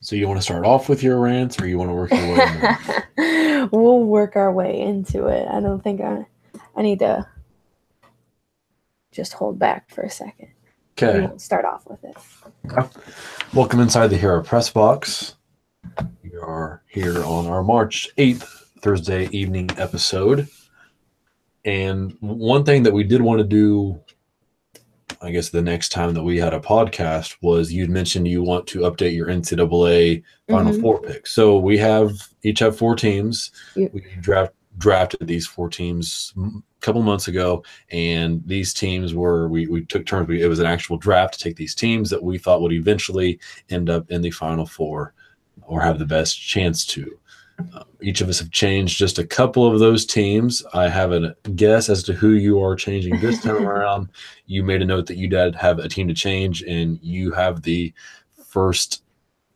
So you want to start off with your rants, or you want to work your way in? We'll work our way into it. I don't think I need to just hold back for a second. Okay. We won't start off with it. Okay. Welcome inside the Hero Press Box. We are here on our March 8th, Thursday evening episode. And one thing that we did want to do, I guess the next time that we had a podcast, was you'd mentioned you want to update your NCAA Final Four picks. So we each have 4 teams. Yep. We drafted these 4 teams a couple months ago, and these teams we took turns. It was an actual draft to take these teams that we thought would eventually end up in the Final Four or have the best chance to. Each of us have changed just a couple of those teams. I have a guess as to who you are changing this time around. You made a note that you did have a team to change, and you have the first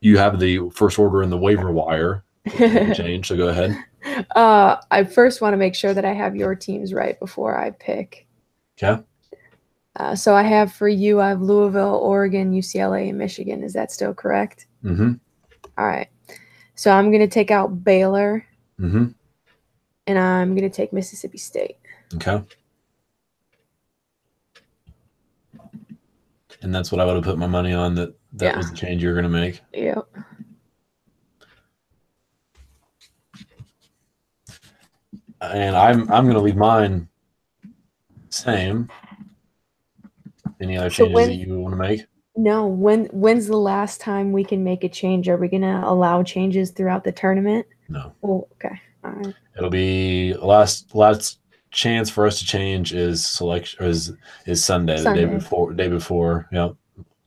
order in the waiver wire to change. So go ahead. I first want to make sure that I have your teams right before I pick. Okay. So I have for you, I have Louisville, Oregon, UCLA, and Michigan. Is that still correct? Mm-hmm. All right. So I'm going to take out Baylor. Mm-hmm. And I'm going to take Mississippi State. Okay. And that's what I would have put my money on, that was the change you were going to make. Yep. And I'm going to leave mine same. Any other changes that you want to make? No. When's the last time we can make a change? Are we going to allow changes throughout the tournament? No. Oh, okay. All right. It'll be last chance for us to change is Sunday, the day before. Yep.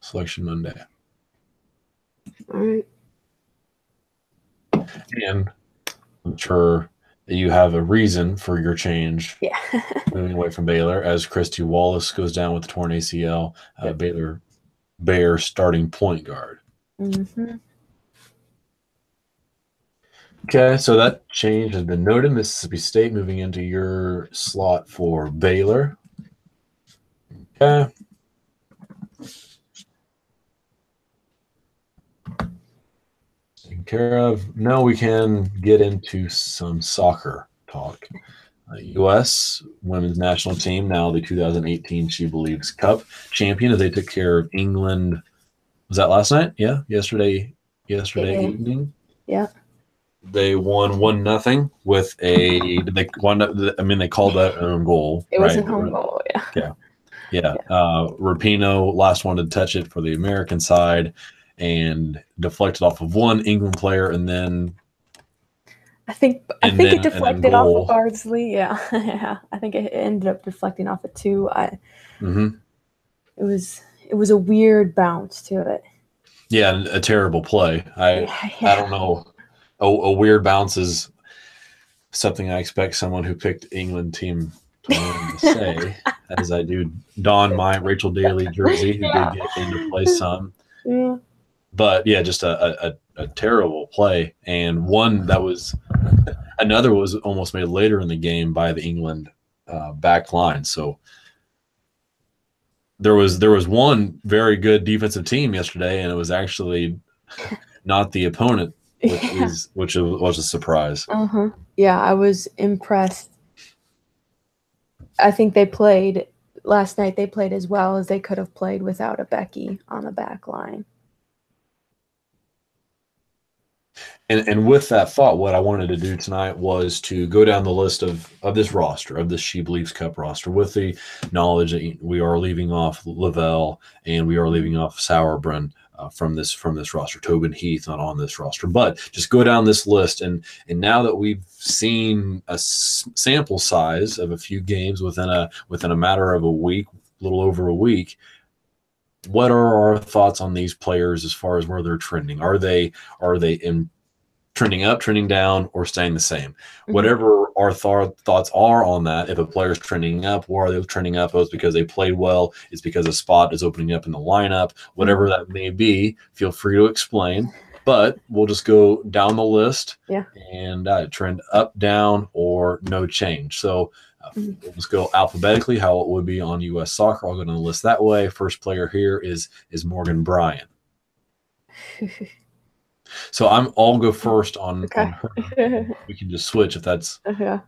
Selection Monday. All right. And I'm sure that you have a reason for your change. Yeah. Moving away from Baylor, as Christy Wallace goes down with the torn ACL. Baylor Bear starting point guard. Mm-hmm. Okay, so that change has been noted. Mississippi State moving into your slot for Baylor. Okay. Taken care of. Now we can get into some soccer talk. U.S. women's national team, now the 2018 She Believes Cup champion, as they took care of England. Was that last night? Yeah, yesterday evening. Yeah. They won 1-0 with they called that an own goal. It was an own goal, yeah. Yeah. Rapinoe, last one to touch it for the American side, and deflected off of one England player, and then I think it deflected off of Bardsley. Yeah. Yeah. I think it ended up deflecting off of 2. It was a weird bounce to it. Yeah, a terrible play. I don't know. A weird bounce is something I expect someone who picked England team to say, as I do don my Rachel Daly jersey, who did get into play some. Yeah. But yeah, just a terrible play, and another was almost made later in the game by the England back line. So there was one very good defensive team yesterday, and it was actually not the opponent, which was a surprise. Uh-huh. Yeah, I was impressed. I think they played last night. They played as well as they could have played without a Becky on the back line. And with that thought, what I wanted to do tonight was to go down the list of this roster, of this She Believes Cup roster, with the knowledge that we are leaving off Lavelle and we are leaving off Sauerbrunn from this roster. Tobin Heath not on this roster, but just go down this list. And now that we've seen a sample size of a few games within a matter of a week, a little over a week, what are our thoughts on these players as far as where they're trending? Are they trending up, trending down, or staying the same? Mm-hmm. Whatever our thoughts are on that, if a player is trending up, or are they trending up? Oh, it's because they played well. It's because a spot is opening up in the lineup. Whatever that may be, feel free to explain. But we'll just go down the list and trend up, down, or no change. So let's go alphabetically, how it would be on U.S. Soccer. I'll go down the list that way. First player here is Morgan Bryant. So I'll go first on Okay. her. We can just switch if that's Yeah.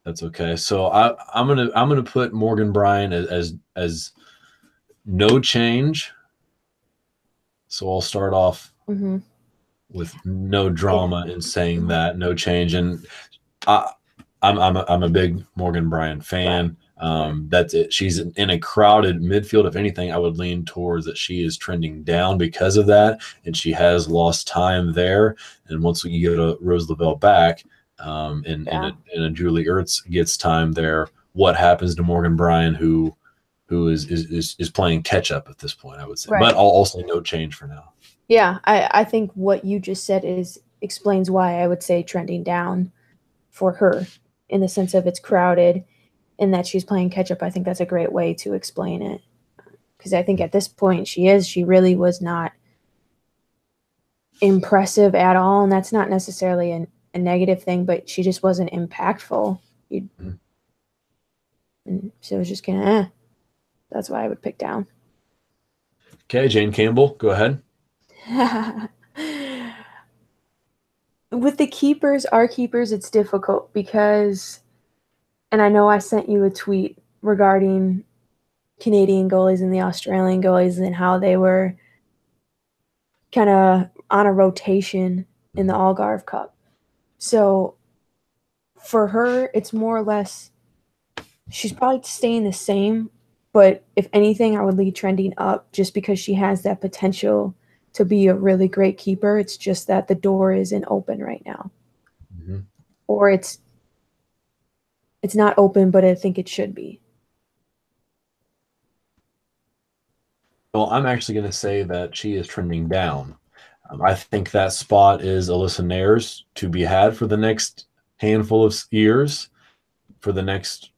that's okay. So I'm gonna put Morgan Bryan as no change. So I'll start off with no drama in saying that no change, and I'm a big Morgan Bryan fan. That's it. She's in a crowded midfield. If anything, I would lean towards that she is trending down because of that, and she has lost time there. And once you get a Rose Lavelle back, and a Julie Ertz gets time there, what happens to Morgan Bryan, who is playing catch up at this point? I would say, but I'll also no change for now. Yeah, I think what you just said explains why I would say trending down for her, in the sense of it's crowded and that she's playing catch up. I think that's a great way to explain it, because I think at this point she really was not impressive at all, and that's not necessarily a negative thing, but she just wasn't impactful. And so it was just kind of that's why I would pick down. Okay, Jane Campbell, go ahead. With the keepers, our keepers, it's difficult because, and I know I sent you a tweet regarding Canadian goalies and the Australian goalies and how they were kind of on a rotation in the Algarve Cup. So for her, it's more or less, she's probably staying the same, but if anything, I would lead trending up just because she has that potential to be a really great keeper. It's just that the door isn't open right now. Or it's not open, but I think it should be. Well, I'm actually going to say that she is trending down. I think that spot is Alyssa Nair's to be had for the next handful of years, for the next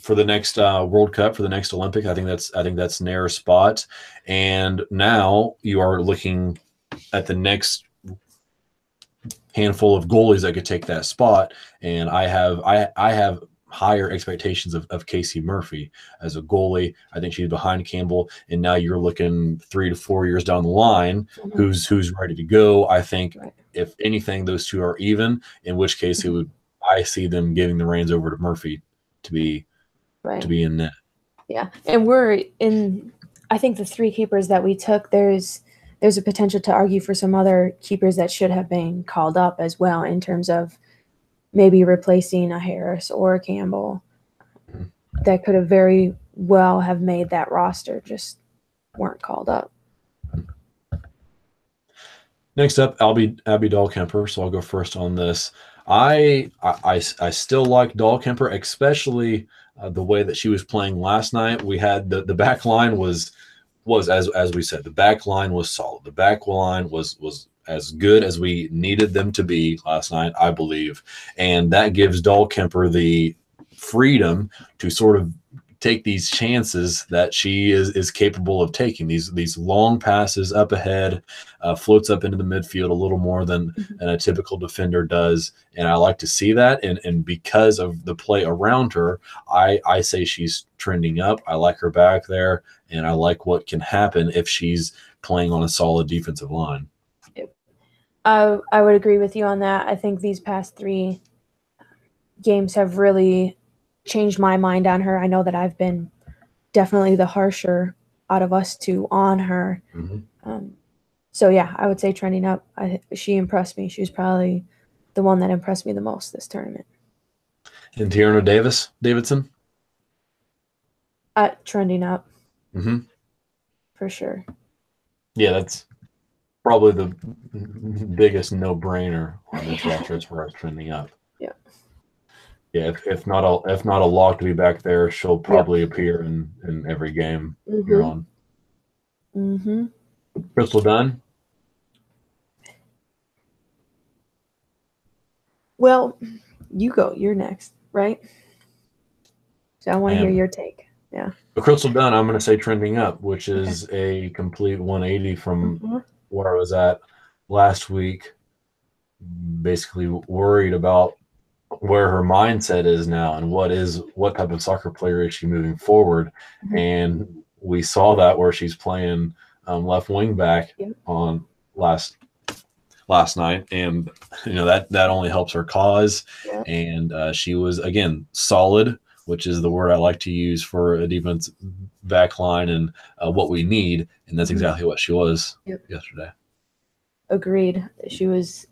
World Cup, for the next Olympic. I think that's Nair's spot. And now you are looking at the next handful of goalies that could take that spot. And I have higher expectations of Casey Murphy as a goalie. I think she's behind Campbell, and now you're looking 3 to 4 years down the line, who's ready to go. I think if anything, those two are even, in which case I see them giving the reins over to Murphy to be in net. Yeah. And we're in, I think the three keepers that we took, there's a potential to argue for some other keepers that should have been called up as well, in terms of maybe replacing a Harris or a Campbell that could have very well have made that roster, just weren't called up. Next up, Abby Dahlkemper. So I'll go first on this. I still like Dahlkemper, especially the way that she was playing last night. We had the back line was as we said, the back line was solid. The back line was as good as we needed them to be last night, I believe. And that gives Dahlkemper the freedom to sort of take these chances that she is capable of taking, these long passes up ahead, floats up into the midfield a little more than a typical defender does. And I like to see that. And because of the play around her, I say she's trending up. I like her back there, and I like what can happen if she's playing on a solid defensive line. I would agree with you on that. I think these past 3 games have really changed my mind on her. I know that I've been definitely the harsher out of us two on her. So yeah, I would say trending up. She impressed me. She was probably the one that impressed me the most this tournament. And Tierna Davidson? Trending up. For sure. Yeah, that's probably the biggest no-brainer on this roster as far as trending up. Yeah, if not a lock to be back there, she'll probably appear in every game you're on. Crystal Dunn? Well, you go. You're next, right? So I want to hear your take. Yeah. But Crystal Dunn, I'm going to say trending up, which is a complete 180 from where I was at last week. Basically worried about where her mindset is now and what type of soccer player is she moving forward. And we saw that where she's playing left wing back on last last night, and that only helps her cause. Yeah. And she was again solid, which is the word I like to use for a defense back line and what we need, and that's exactly what she was yesterday. Agreed. She was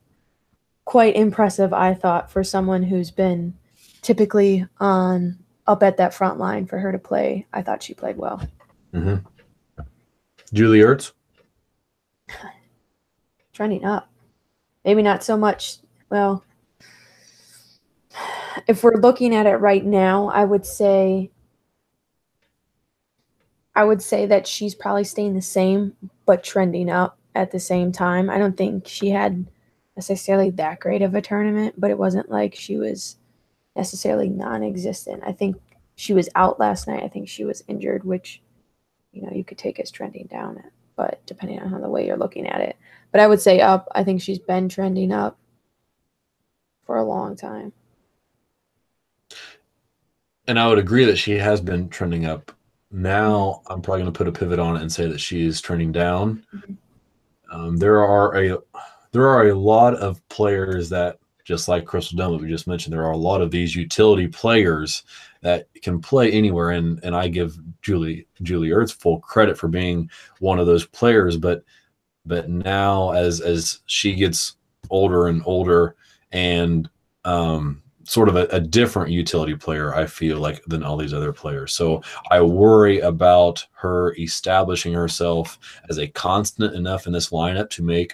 quite impressive, I thought, for someone who's been typically on up at that front line. For her to play, I thought she played well. Mm-hmm. Julie Ertz? Trending up. Maybe not so much. Well, if we're looking at it right now, I would say that she's probably staying the same, but trending up at the same time. I don't think she had necessarily that great of a tournament, but it wasn't like she was necessarily non-existent. I think she was out last night. I think she was injured, which, you could take as trending down, but depending on how the way you're looking at it. But I would say up. I think she's been trending up for a long time. And I would agree that she has been trending up. Now I'm probably going to put a pivot on it and say that she is trending down. Mm-hmm. There are a lot of players that, just like Crystal Dunn, we just mentioned, there are a lot of these utility players that can play anywhere, and I give Julie Ertz full credit for being one of those players. But now as she gets older and older, and sort of a different utility player, I feel like, than all these other players. So I worry about her establishing herself as a constant enough in this lineup to make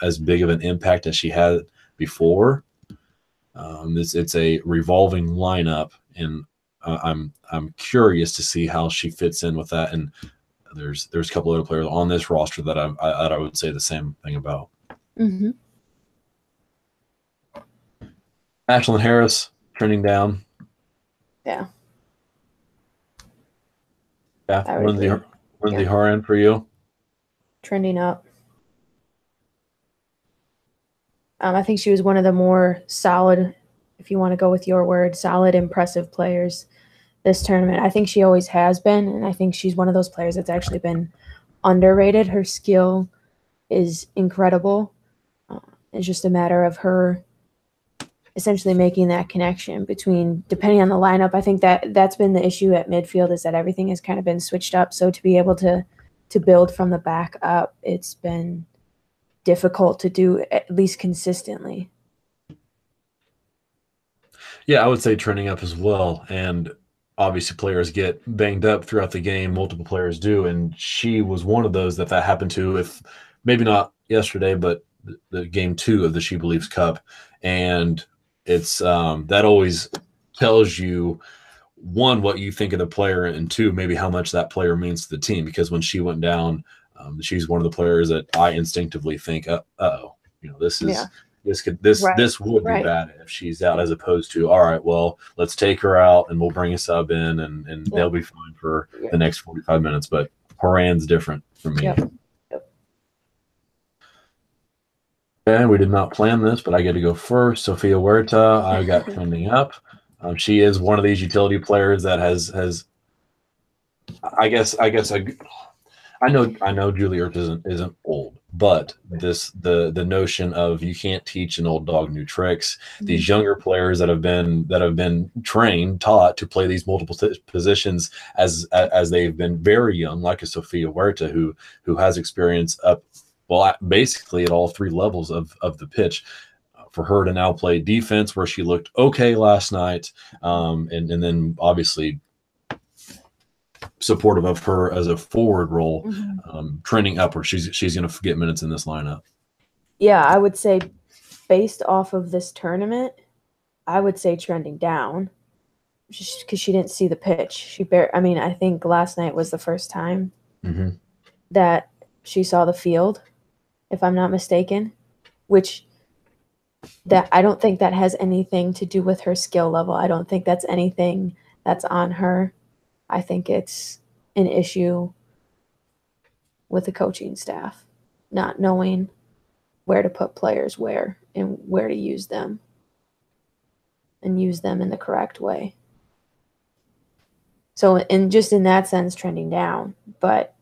as big of an impact as she had before. It's a revolving lineup, and I'm curious to see how she fits in with that. And there's a couple other players on this roster that I would say the same thing about. Mm-hmm. Ashlyn Harris trending down. Yeah. Yeah. Lindsey Horan for you? Trending up. I think she was one of the more solid, if you want to go with your word, solid, impressive players this tournament. I think she always has been, and I think she's one of those players that's actually been underrated. Her skill is incredible. It's just a matter of her essentially making that connection between, depending on the lineup. I think that's been the issue at midfield, is that everything has kind of been switched up. So to be able to build from the back up, it's been difficult to do, at least consistently. Yeah, I would say trending up as well. And obviously players get banged up throughout the game. Multiple players do. And she was one of those that happened to, if maybe not yesterday, but the game 2 of the She Believes Cup. And it's that always tells you, one, what you think of the player, and two, maybe how much that player means to the team. Because when she went down, she's one of the players that I instinctively think, this is this would be bad if she's out, as opposed to, all right, well, let's take her out and we'll bring a sub in and they'll be fine for the next 45 minutes. But Horan's different for me. Yep. Okay, we did not plan this, but I get to go first. Sofia Huerta, I got trending up. She is one of these utility players that has. I know Julie Ertz isn't old, but the notion of you can't teach an old dog new tricks. Mm-hmm. These younger players that have been taught to play these multiple positions as they've been very young, like a Sofia Huerta, who has experience up, well, basically at all 3 levels of the pitch. For her to now play defense, where she looked okay last night, and then obviously supportive of her as a forward role, trending upward. She's going to get minutes in this lineup. Yeah, I would say based off of this tournament, I would say trending down, just because she didn't see the pitch. I think last night was the first time that she saw the field, if I'm not mistaken, which that I don't think that has anything to do with her skill level. I don't think that's anything that's on her. I think it's an issue with the coaching staff not knowing where to put players where and where to use them, and use them in the correct way. So, in that sense, trending down. But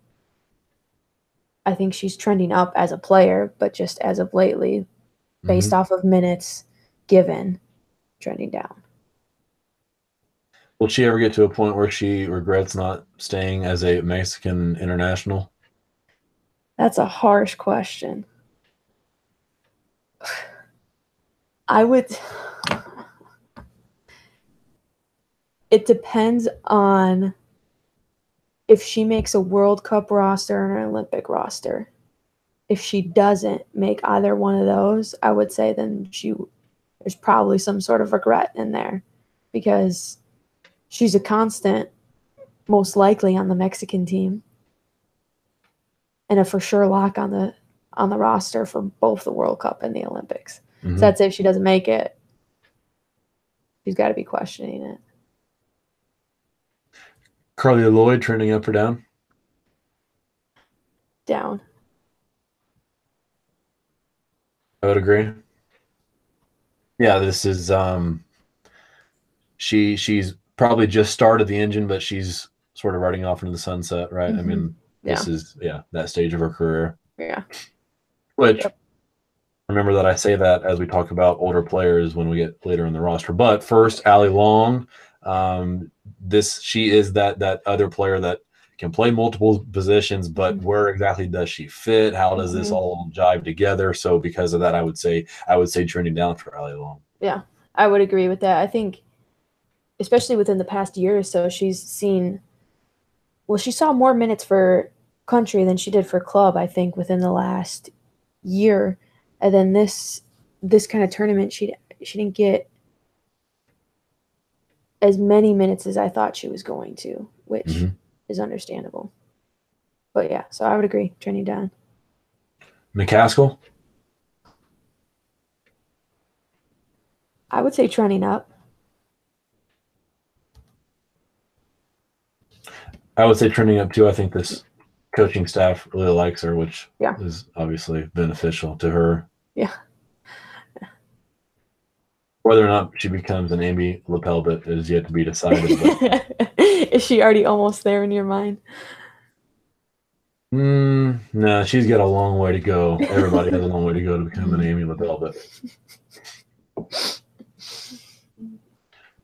I think she's trending up as a player, but just as of lately, based off of minutes given, trending down. Will she ever get to a point where she regrets not staying as a Mexican international? That's a harsh question. I would. It depends on if she makes a World Cup roster and an Olympic roster. If she doesn't make either one of those, I would say then there's probably some sort of regret in there, because she's a constant, most likely on the Mexican team, and a for sure lock on the roster for both the World Cup and the Olympics. So that's if she doesn't make it. She's got to be questioning it. Carly Lloyd trending up or down? Down. I would agree. Yeah, this is she's probably just started the engine, but she's sort of riding off into the sunset, right? I mean, this is that stage of her career. Yeah. Which remember that I say that as we talk about older players when we get later in the roster. But first, Allie Long. She is that other player that can play multiple positions, but where exactly does she fit? How does this all jive together? So because of that, I would say trending down for Allie Long. Yeah, I would agree with that. I think, especially within the past year or so, she saw more minutes for country than she did for club, I think, within the last year. And then this kind of tournament, she didn't get as many minutes as I thought she was going to, which is understandable. But yeah, so I would agree, trending down. McCaskill? I would say trending up. I would say trending up too. I think this coaching staff really likes her, which is obviously beneficial to her. Yeah. Whether or not she becomes an Amy Lepelbit is yet to be decided. Is she already almost there in your mind? No, she's got a long way to go. Everybody has a long way to go to become an Amy Lepelbit.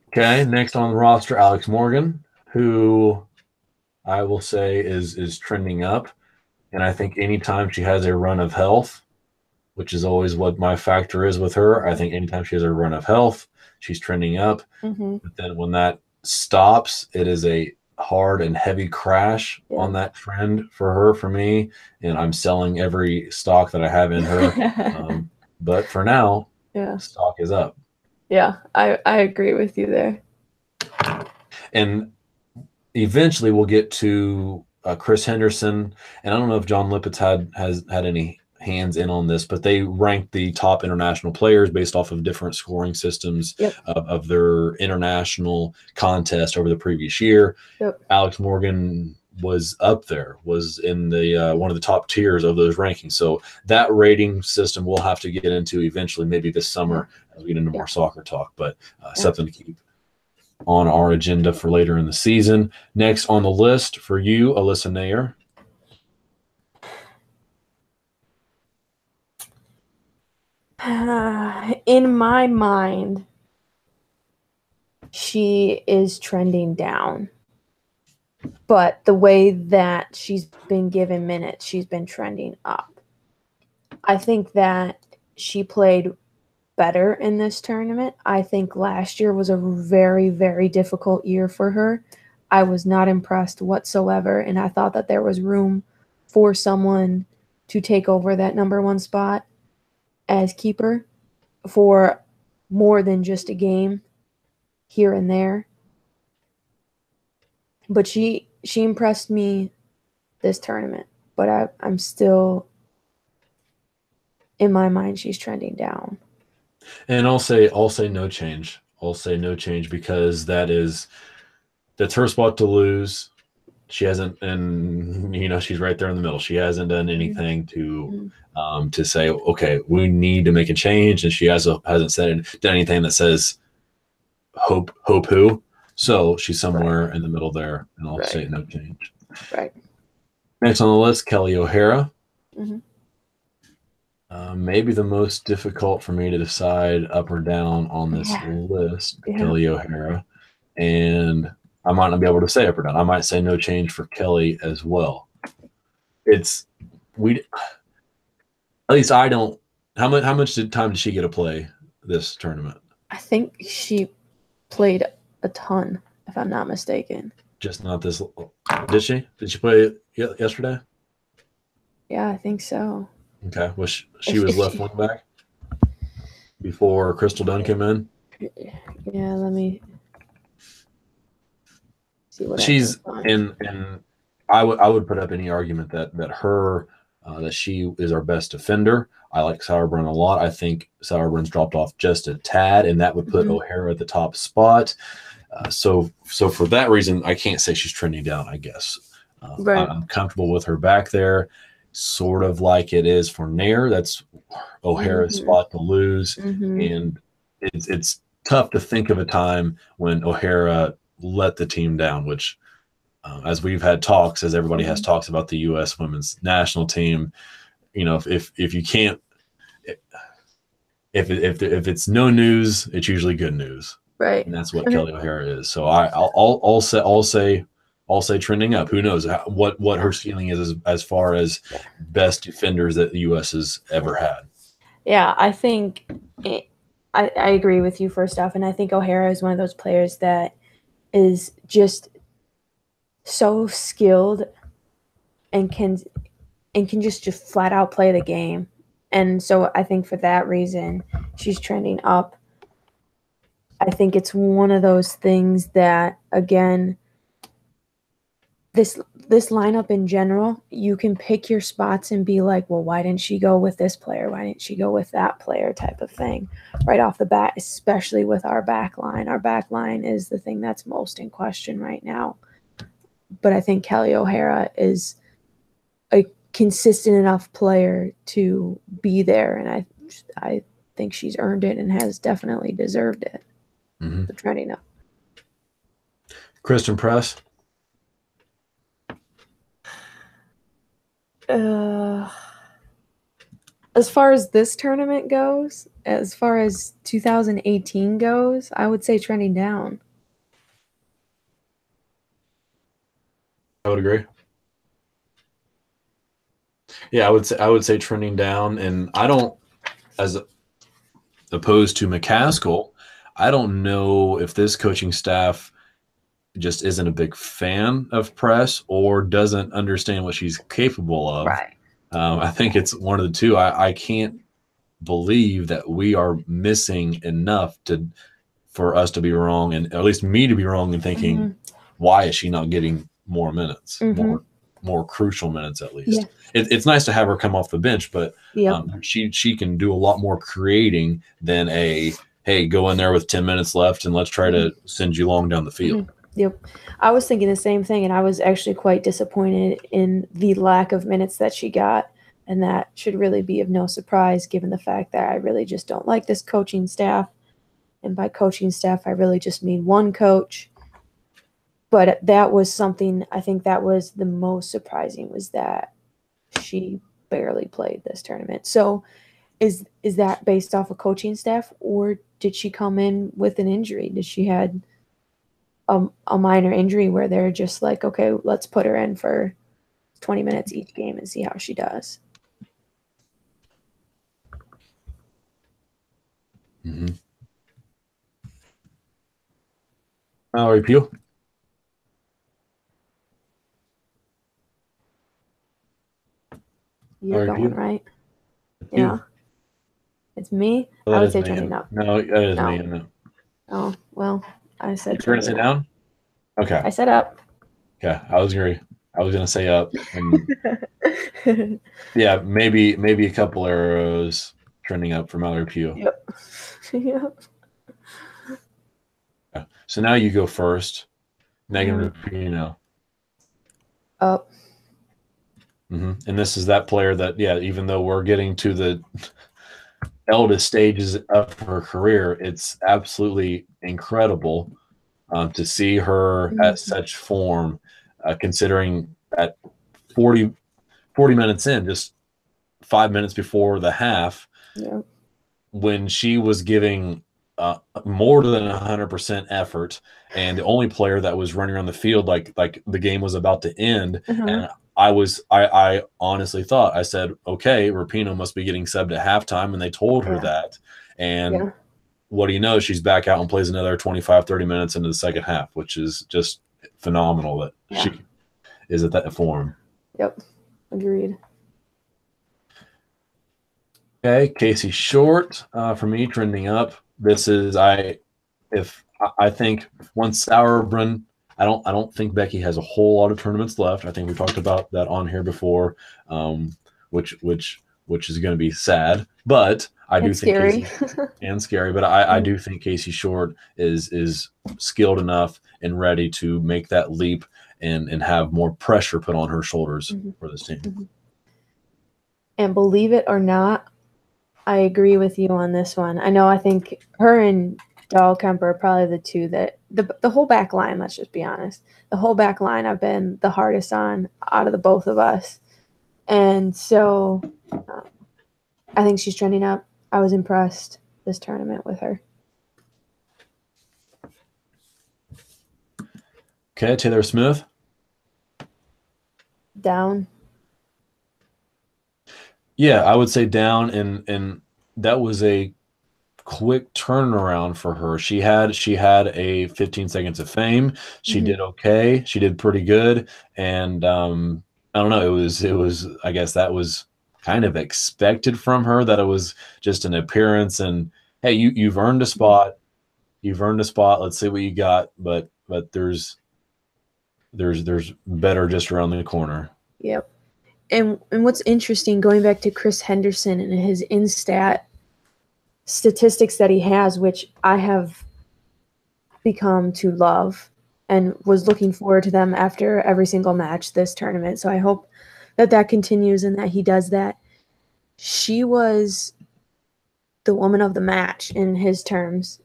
Okay, next on the roster, Alex Morgan, who I will say is trending up. And I think anytime she has a run of health, which is always what my factor is with her, I think anytime she has a run of health, she's trending up. But then when that stops, it is a hard and heavy crash on that trend for me. And I'm selling every stock that I have in her. But for now, stock is up. Yeah, I agree with you there. And eventually we'll get to Chris Henderson. And I don't know if John Lippitz has had any hands in on this, but they ranked the top international players based off of different scoring systems of their international contest over the previous year. Alex Morgan was up there, was in the one of the top tiers of those rankings. So that rating system we'll have to get into eventually, maybe this summer as we get into more soccer talk, but something to keep on our agenda for later in the season. Next on the list for you, Alyssa Naeher. In my mind, she is trending down. But the way that she's been given minutes, she's been trending up. I think that she played better in this tournament. I think last year was a very, very difficult year for her. I was not impressed whatsoever, and I thought that there was room for someone to take over that number one spot as keeper for more than just a game here and there. But she impressed me this tournament, but I'm still, in my mind, she's trending down. And I'll say no change. I'll say no change because that's her spot to lose. She hasn't, and she's right there in the middle. She hasn't done anything to say, okay, we need to make a change, and she hasn't done anything that says hope who. So she's somewhere in the middle there, and I'll say no change. Right. Next on the list, Kelly O'Hara. Mm-hmm. Maybe the most difficult for me to decide up or down on this list, Kelly O'Hara. And I might not be able to say up or down. I might say no change for Kelly as well. At least I don't. How much time did she get to play this tournament? I think she played a ton, if I'm not mistaken. Just not this. Did she? Did she play yesterday? Yeah, I think so. Okay. Was she was left wing back before Crystal Dunn came in? Yeah, let me see what she's and I would put up any argument that she is our best defender. I like Sauerbrunn a lot. I think Sauerbrunn's dropped off just a tad, and that would put O'Hara at the top spot. So for that reason, I can't say she's trending down, I guess. Right. I'm comfortable with her back there, sort of like it is for Nair. That's O'Hara's spot to lose. And it's tough to think of a time when O'Hara let the team down, which as we've had talks, as everybody has talks about the U.S. women's national team, if you can't, if it's no news, it's usually good news. Right. And that's what Kelly O'Hara is. So I'll say trending up. Who knows what her ceiling is as far as best defenders that the U.S. has ever had. Yeah, I think I agree with you first off, and I think O'Hara is one of those players that is just so skilled and can just flat out play the game. And so I think for that reason, she's trending up. I think it's one of those things that, again, this lineup in general, you can pick your spots and be like, well, why didn't she go with this player? Why didn't she go with that player type of thing right off the bat, especially with our back line. Our back line is the thing that's most in question right now. But I think Kelly O'Hara is a consistent enough player to be there, and I think she's earned it and has definitely deserved it. The trending up. Christen Press. As far as this tournament goes, as far as 2018 goes, I would say trending down. I would agree. Yeah, I would say trending down, and I don't, as opposed to McCaskill, I don't know if this coaching staff just isn't a big fan of Press or doesn't understand what she's capable of. Right. I think it's one of the two. I can't believe that we are missing enough for us to be wrong, and at least me to be wrong in thinking, why is she not getting more minutes, more crucial minutes at least? Yeah. It's nice to have her come off the bench, but she can do a lot more creating than hey, go in there with 10 minutes left and let's try to send you long down the field. Yep. I was thinking the same thing, and I was actually quite disappointed in the lack of minutes that she got, and that should really be of no surprise given the fact that I really just don't like this coaching staff. And by coaching staff, I really just mean one coach. But that was something, I think that was the most surprising, was that she barely played this tournament. So is that based off of coaching staff, or did she come in with an injury? Did she had a minor injury where they're just like, okay, let's put her in for 20 minutes each game and see how she does? Mallory Pugh. You're going, right? Yeah. It's me? Well, I would say trending up. No, that is me. No. Oh, well, I said you're going to say down? Okay. I said up. Okay. I was going to say up. And yeah, maybe a couple arrows trending up for Mallory Pugh. Yep. Yep. Okay. So now you go first. Megan Rapinoe. Up. And this is that player that, even though we're getting to the eldest stages of her career, it's absolutely incredible to see her at such form, considering at 40 minutes in, just 5 minutes before the half, Yeah. when she was giving more than 100% effort, and the only player that was running around the field like the game was about to end. And I honestly thought, I said, okay, Rapinoe must be getting subbed at halftime, and they told her that. And what do you know? She's back out and plays another 25, 30 minutes into the second half, which is just phenomenal that she is at that form. Yep. Agreed. Okay, Casey Short, for me, trending up. This is I think once Sauerbrunn, I don't think Becky has a whole lot of tournaments left. I think we talked about that on here before, which is going to be sad, but I do think Casey, and scary. But I do think Casey Short is skilled enough and ready to make that leap and have more pressure put on her shoulders for this team. And believe it or not, I agree with you on this one. I think her and Dahlkemper are probably the two that the whole back line, let's just be honest. The whole back line I've been the hardest on out of the both of us. And so I think she's trending up. I was impressed this tournament with her. Okay, Taylor Smith. Down. Yeah, I would say down, and that was a quick turnaround for her. She had a 15 seconds of fame. She did okay. She did pretty good, and I don't know. It was. I guess that was kind of expected from her, that it was just an appearance. And hey, you've earned a spot. You've earned a spot. Let's see what you got. But there's better just around the corner. Yep. And what's interesting, going back to Chris Henderson and his Instat statistics that he has, which I have become to love and was looking forward to them after every single match this tournament. So I hope that continues and that he does that. She was the woman of the match in his terms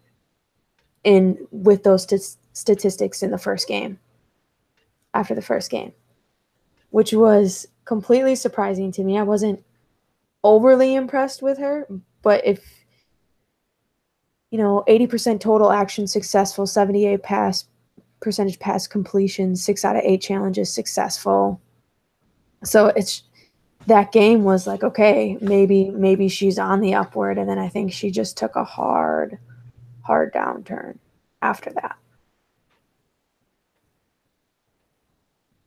with those statistics in the first game, after the first game, which was completely surprising to me. I wasn't overly impressed with her, but if 80% total action successful, 78% pass completion, 6 out of 8 challenges successful. So that game was like, okay, maybe she's on the upward, and then I think she just took a hard downturn after that.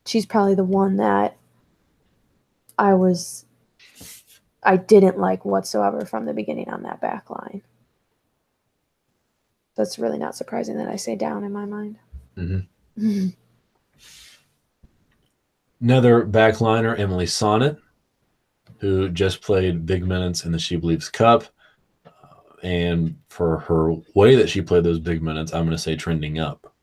She's probably the one that I didn't like whatsoever from the beginning on that back line. That's really not surprising that I say down in my mind. Another backliner, Emily Sonnet, who just played big minutes in the She Believes Cup. And for her way that she played those big minutes, I'm going to say trending up.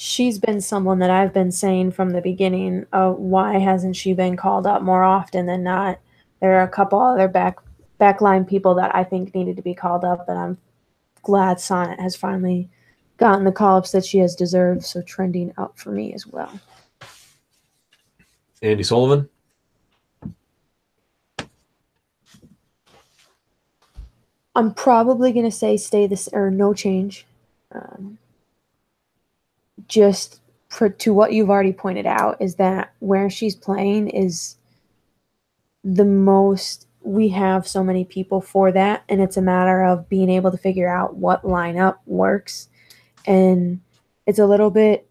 She's been someone that I've been saying from the beginning, why hasn't she been called up more often than not? There are a couple other backline people that I think needed to be called up, and I'm glad Sonnet has finally gotten the call-ups that she has deserved, so trending up for me as well. Andi Sullivan? I'm probably going to say stay this or no change. Just to what you've already pointed out, is that where she's playing is the most. We have so many people for that, and it's a matter of being able to figure out what lineup works. And it's a little bit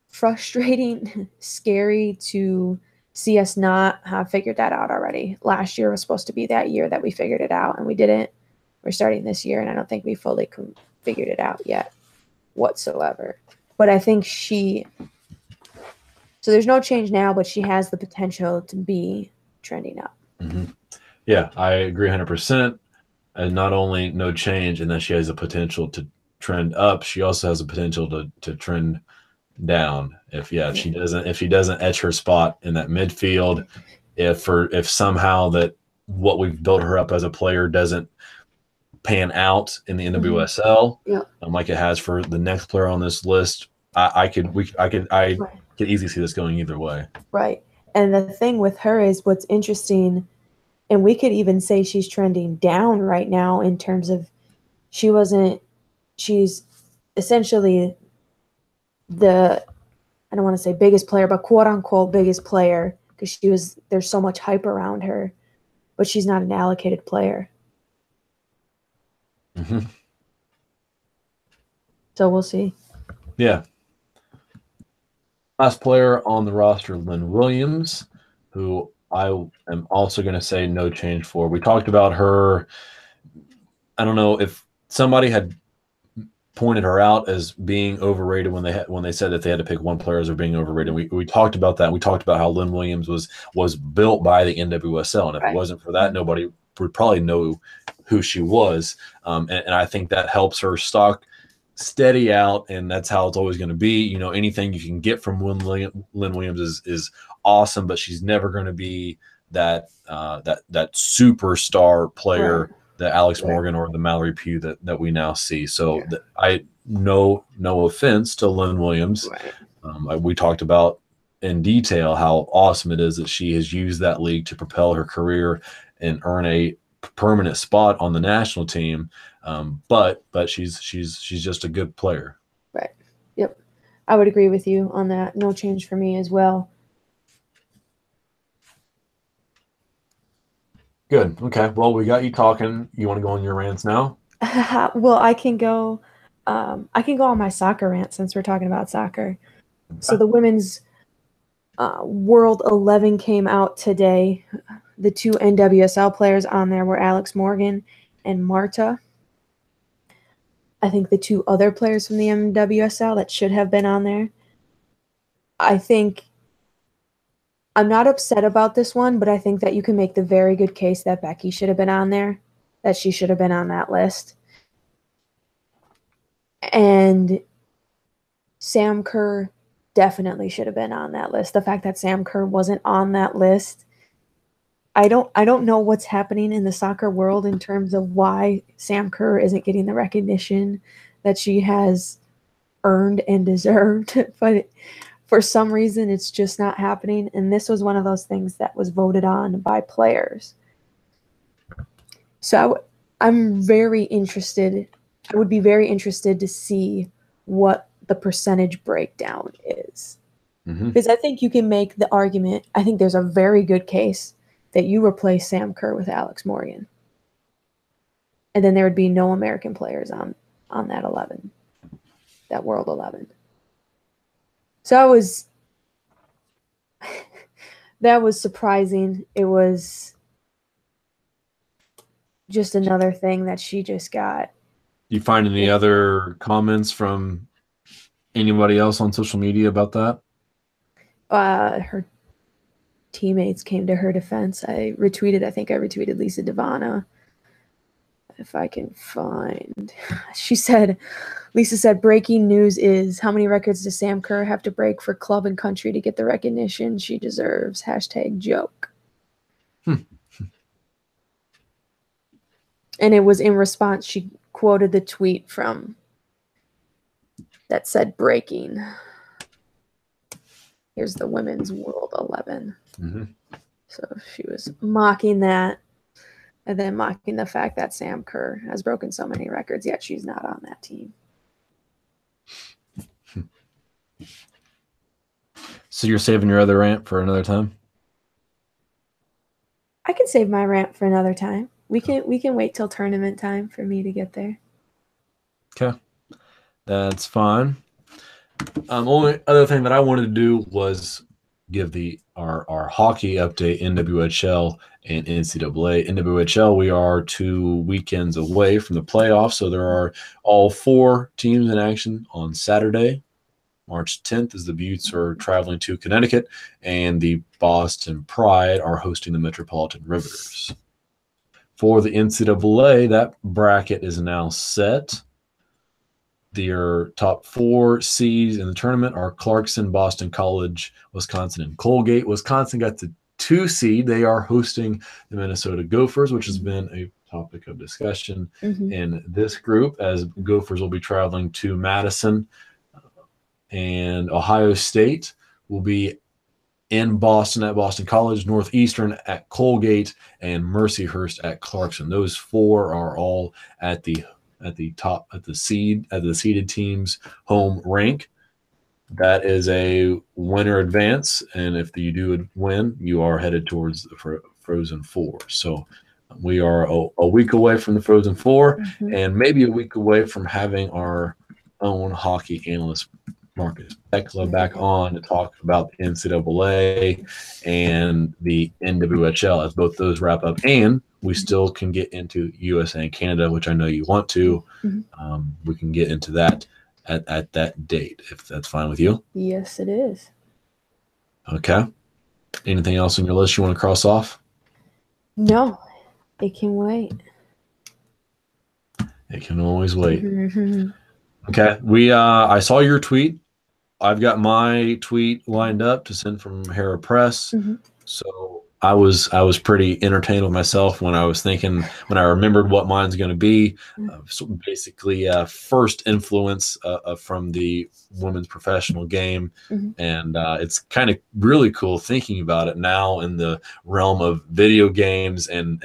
frustrating, scary to see us not have figured that out already. Last year was supposed to be that year that we figured it out, and we didn't. We're starting this year, and I don't think we fully figured it out yet whatsoever. But I think so there's no change now, but she has the potential to be trending up. Yeah, I agree 100%. And not only no change, and that she has the potential to trend up, she also has the potential to trend down. If she doesn't etch her spot in that midfield, if somehow that what we've built her up as a player doesn't pan out in the NWSL, like it has for the next player on this list, I could easily see this going either way. Right. And the thing with her is what's interesting, and we could even say she's trending down right now in terms of she's essentially the, I don't want to say biggest player, but quote unquote biggest player, because there's so much hype around her, but she's not an allocated player. Mm-hmm. So we'll see. Yeah. Last player on the roster, Lynn Williams, who I am also going to say no change for. We talked about her. I don't know if somebody had pointed her out as being overrated when they said that they had to pick one player as being overrated. We talked about that. We talked about how Lynn Williams was built by the NWSL, and if it wasn't for that, nobody would probably know who she was. And I think that helps her stock steady out, and that's how it's always going to be. You know, anything you can get from Lynn Williams is awesome, but she's never going to be that superstar player. Right. The Alex Morgan or the Mallory Pugh that we now see. So I no offense to Lynn Williams. Right. We talked about in detail how awesome it is that she has used that league to propel her career and earn a permanent spot on the national team. But she's just a good player. Right. Yep. I would agree with you on that. No change for me as well. Good. Okay. Well, we got you talking. You want to go on your rants now? Well, I can go on my soccer rant since we're talking about soccer. Okay. So the women's World 11 came out today. The two NWSL players on there were Alex Morgan and Marta. I think the two other players from the NWSL that should have been on there. I think I'm not upset about this one, but I think that you can make the very good case that Becky should have been on there, that she should have been on that list. And Sam Kerr definitely should have been on that list. The fact that Sam Kerr wasn't on that list, I don't know what's happening in the soccer world in terms of why Sam Kerr isn't getting the recognition that she has earned and deserved, but for some reason, it's just not happening. And this was one of those things that was voted on by players. So I'm very interested. I would be very interested to see what the percentage breakdown is. Mm-hmm. Because I think you can make the argument. I think there's a very good case that you replace Sam Kerr with Alex Morgan. And then there would be no American players on that 11, that World 11. So that was surprising. It was just another thing that she just got. Do you find any other comments from anybody else on social media about that? Her teammates came to her defense. I retweeted Lisa Devana. If I can find. Lisa said, breaking news is, how many records does Sam Kerr have to break for club and country to get the recognition she deserves? #joke. And it was in response, she quoted the tweet from that said breaking. Here's the women's World 11. Mm-hmm. So she was mocking that. And then mocking the fact that Sam Kerr has broken so many records, yet she's not on that team. So you're saving your other rant for another time? I can save my rant for another time. We can wait till tournament time for me to get there. Okay. That's fine. Only other thing that I wanted to do was give our hockey update, NWHL and NCAA. NWHL, we are 2 weekends away from the playoffs, so there are all 4 teams in action on Saturday, March 10th, as the Buttes are traveling to Connecticut, and the Boston Pride are hosting the Metropolitan Riveters. For the NCAA, that bracket is now set. Their top 4 seeds in the tournament are Clarkson, Boston College, Wisconsin, and Colgate. Wisconsin got the 2 seed. They are hosting the Minnesota Gophers, which has been a topic of discussion in this group, as Gophers will be traveling to Madison, and Ohio State will be in Boston at Boston College, Northeastern at Colgate, and Mercyhurst at Clarkson. Those 4 are all at the top at the seeded teams home rank. That is a winner advance, and if you do win, you are headed towards the Frozen Four. So we are a week away from the Frozen Four, and maybe a week away from having our own hockey analyst, Marcus Tekla, back on to talk about the NCAA and the NWHL as both those wrap up. And we still can get into USA and Canada, which I know you want to. We can get into that at that date, if that's fine with you. Yes, it is. Okay. Anything else on your list you want to cross off? No, it can wait. It can always wait. Okay. I saw your tweet. I've got my tweet lined up to send from Hera Press. So I was pretty entertained with myself when I I remembered what mine's going to be. So basically, first influence from the women's professional game, and it's kind of really cool thinking about it now in the realm of video games and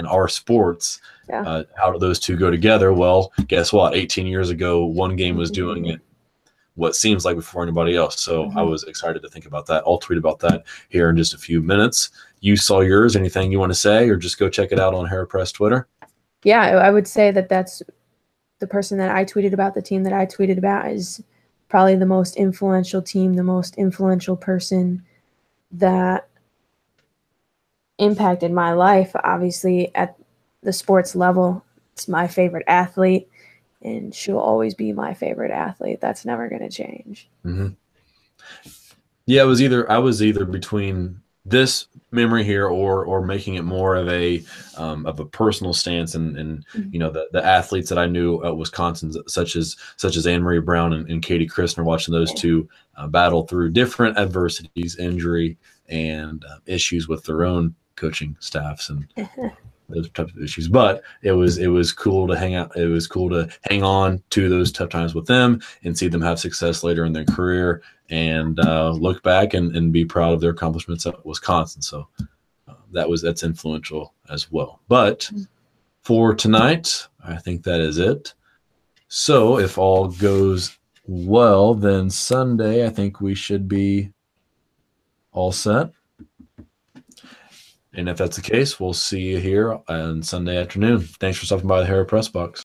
our sports. How do those two go together? Well, guess what? 18 years ago, one game was doing it what seems like before anybody else. So I was excited to think about that. I'll tweet about that here in just a few minutes. You saw yours. Anything you want to say, or just go check it out on Hera Press Twitter? Yeah, I would say that's the person that I tweeted about, the team that I tweeted about is probably the most influential team, the most influential person that impacted my life. Obviously, at the sports level, it's my favorite athlete. And she'll always be my favorite athlete. That's never going to change. Yeah, I was either between this memory here or making it more of a personal stance and the athletes that I knew at Wisconsin, such as Anne Marie Brown and Katie Christner, watching those two battle through different adversities, injury, and issues with their own coaching staffs and those types of issues. But it was cool to hang out. It was cool to hang on to those tough times with them and see them have success later in their career and look back and be proud of their accomplishments at Wisconsin. So that's influential as well. But for tonight, I think that is it. So if all goes well, then Sunday, I think we should be all set. And if that's the case, we'll see you here on Sunday afternoon. Thanks for stopping by the Hera Press Box.